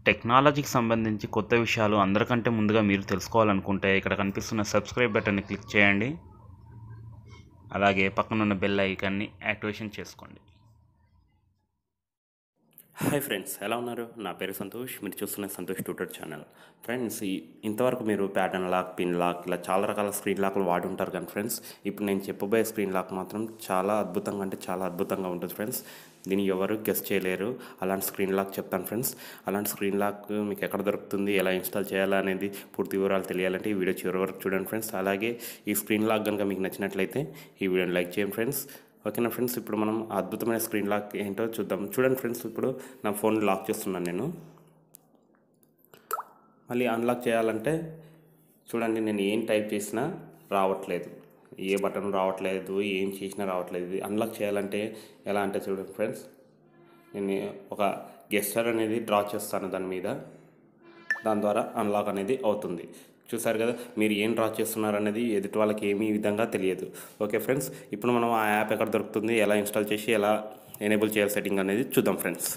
టెక్నాలజీకి సంబంధించి కొత్త విషయాలు అందరికంటే ముందుగా మీరు తెలుసుకోవాలనుకుంటే ఇక్కడ కనిపిస్తున్న సబ్స్క్రైబ్ బటన్ని క్లిక్ చేయండి. అలాగే పక్కనున్న బెల్ ఐకాన్ని యాక్టివేషన్ చేసుకోండి. హాయ్ ఫ్రెండ్స్, ఎలా ఉన్నారు? నా పేరు సంతోష్. మీరు చూస్తున్న సంతోష్ ట్యూటర్ ఛానల్. ఫ్రెండ్స్, ఇంతవరకు మీరు ప్యాటర్న్ లాక్, పిన్ లాక్ ఇలా చాలా రకాల స్క్రీన్ లాక్లు వాడి ఉంటారు కానీ ఫ్రెండ్స్, ఇప్పుడు నేను చెప్పబోయే స్క్రీన్ లాక్ మాత్రం చాలా అద్భుతంగా అంటే చాలా అద్భుతంగా ఉంటుంది ఫ్రెండ్స్. దీన్ని ఎవరు గెస్ చేయలేరు. అలాంటి స్క్రీన్ లాక్ చెప్తాను ఫ్రెండ్స్. అలాంటి స్క్రీన్ లాక్ మీకు ఎక్కడ దొరుకుతుంది, ఎలా ఇన్స్టాల్ చేయాలా అనేది పూర్తి వివరాలు తెలియాలంటే ఈ వీడియో చివరి వరకు చూడండి ఫ్రెండ్స్. అలాగే ఈ స్క్రీన్ లాక్ కనుక మీకు నచ్చినట్లయితే ఈ వీడియోని లైక్ చేయండి ఫ్రెండ్స్. ఓకేనా ఫ్రెండ్స్, ఇప్పుడు మనం అద్భుతమైన స్క్రీన్ లాక్ ఏంటో చూద్దాం. చూడండి ఫ్రెండ్స్, ఇప్పుడు నా ఫోన్ లాక్ చేస్తున్నాను నేను. మళ్ళీ అన్లాక్ చేయాలంటే చూడండి, నేను ఏం టైప్ చేసినా రావట్లేదు, ఏ బటన్ రావట్లేదు, ఏం చేసినా రావట్లేదు. అన్లాక్ చేయాలంటే ఎలా అంటే చూడండి ఫ్రెండ్స్, నేను ఒక గెస్టర్ అనేది డ్రా చేస్తాను దాని మీద. దాని ద్వారా అన్లాక్ అనేది అవుతుంది. చూసారు కదా, మీరు ఏం డ్రా చేస్తున్నారు అనేది ఎదుటి వాళ్ళకి ఏమీ విధంగా తెలియదు. ఓకే ఫ్రెండ్స్, ఇప్పుడు మనం ఆ యాప్ ఎక్కడ దొరుకుతుంది, ఎలా ఇన్స్టాల్ చేసి ఎలా ఎనేబుల్ చేయాలి సెట్టింగ్ అనేది చూద్దాం ఫ్రెండ్స్.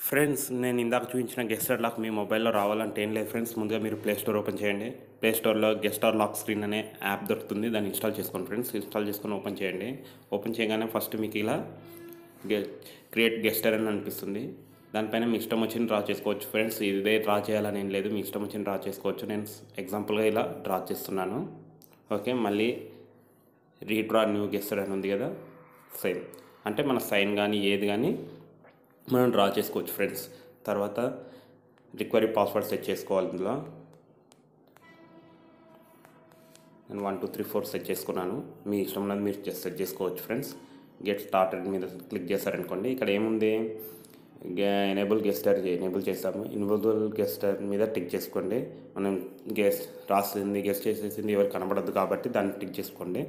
ఫ్రెండ్స్, నేను ఇందాక చూపించిన గెస్టర్ లాక్ మీ మొబైల్లో రావాలంటే ఏం లేదు ఫ్రెండ్స్. ముందుగా మీరు ప్లే స్టోర్ ఓపెన్ చేయండి. ప్లే స్టోర్లో గెస్టర్ లాక్ స్క్రీన్ అనే యాప్ దొరుకుతుంది, దాన్ని ఇన్స్టాల్ చేసుకోండి ఫ్రెండ్స్. ఇన్స్టాల్ చేసుకొని ఓపెన్ చేయండి. ఓపెన్ చేయగానే ఫస్ట్ మీకు ఇలా క్రియేట్ గెస్టర్ అని అనిపిస్తుంది. దానిపైన మీ ఇష్టం వచ్చిన డ్రా చేసుకోవచ్చు ఫ్రెండ్స్. ఇదే డ్రా చేయాలని ఏం లేదు, మీ ఇష్టం వచ్చిన డ్రా చేసుకోవచ్చు. నేను ఎగ్జాంపుల్గా ఇలా డ్రా చేస్తున్నాను. ఓకే, మళ్ళీ రీడ్రా న్యూ గెస్టర్ అని ఉంది కదా, సేమ్ అంటే మన సైన్ కానీ ఏది కానీ మనం డ్రా చేసుకోవచ్చు ఫ్రెండ్స్. తర్వాత రిక్వైరీ పాస్వర్డ్ సెట్ చేసుకోవాలి. ఇందులో నేను 1 2 3 4 సెట్ చేసుకున్నాను. మీ ఇష్టం ఉన్నది మీరు సెట్ చేసుకోవచ్చు ఫ్రెండ్స్. గెట్ స్టార్టెడ్ మీద క్లిక్ చేశారనుకోండి, ఇక్కడ ఏముంది, ఎనేబుల్ గెస్టర్ ఎనేబుల్ చేస్తాము. ఎనేబుల్ గెస్టర్ మీద టిక్ చేసుకోండి. మనం రాసింది గెస్ట్ చేసేసింది ఎవరికి కనబడద్దు కాబట్టి దాన్ని టిక్ చేసుకోండి.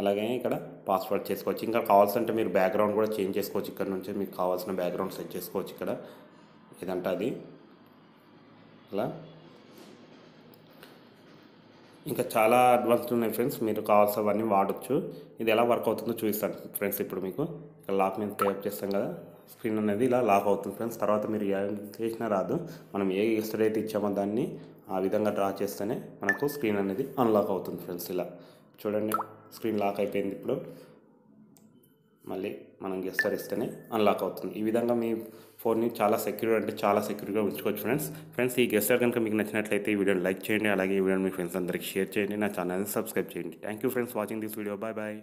అలాగే ఇక్కడ పాస్వర్డ్ చేసుకోవచ్చు. ఇంకా కావాల్సింటే మీరు బ్యాక్గ్రౌండ్ కూడా చేంజ్ చేసుకోవచ్చు. ఇక్కడ నుంచే మీకు కావాల్సిన బ్యాక్గ్రౌండ్ సెట్ చేసుకోవచ్చు. ఇక్కడ ఏదంటే అది అలా ఇంకా చాలా అడ్వాన్స్డ్ ఉన్నాయి ఫ్రెండ్స్. మీరు కావాల్సినవన్నీ వాడచ్చు. ఇది ఎలా వర్క్ అవుతుందో చూపిస్తాను ఫ్రెండ్స్. ఇప్పుడు మీకు ఇక్కడ లాక్ మీద టైప్ చేస్తాం కదా, స్క్రీన్ అనేది ఇలా లాక్ అవుతుంది ఫ్రెండ్స్. తర్వాత మీరు ఏం చేసినా రాదు, మనం ఏ గెస్టర్ అయితే ఇచ్చామో దాన్ని ఆ విధంగా డ్రా చేస్తేనే మనకు స్క్రీన్ అనేది అన్లాక్ అవుతుంది ఫ్రెండ్స్. ఇలా చూడండి, స్క్రీన్ లాక్ అయిపోయింది. ఇప్పుడు మళ్ళీ మనం గెస్టర్ ఇస్తేనే అన్లాక్ అవుతుంది. ఈ విధంగా మీ ఫోన్ని చాలా సెక్యూర్ అంటే చాలా సెక్యూర్గా ఉంచుకోవచ్చు ఫ్రెండ్స్. ఈ గెస్టర్ కనుక మీకు నచ్చినట్లయితే ఈ వీడియోని లైక్ చేయండి. అలాగే ఈ వీడియోని మీ ఫ్రెండ్స్ అందరికీ షేర్ చేయండి. నా ఛానల్ని సబ్స్క్రైబ్ చేయండి. Thank you friends watching this video. Bye bye.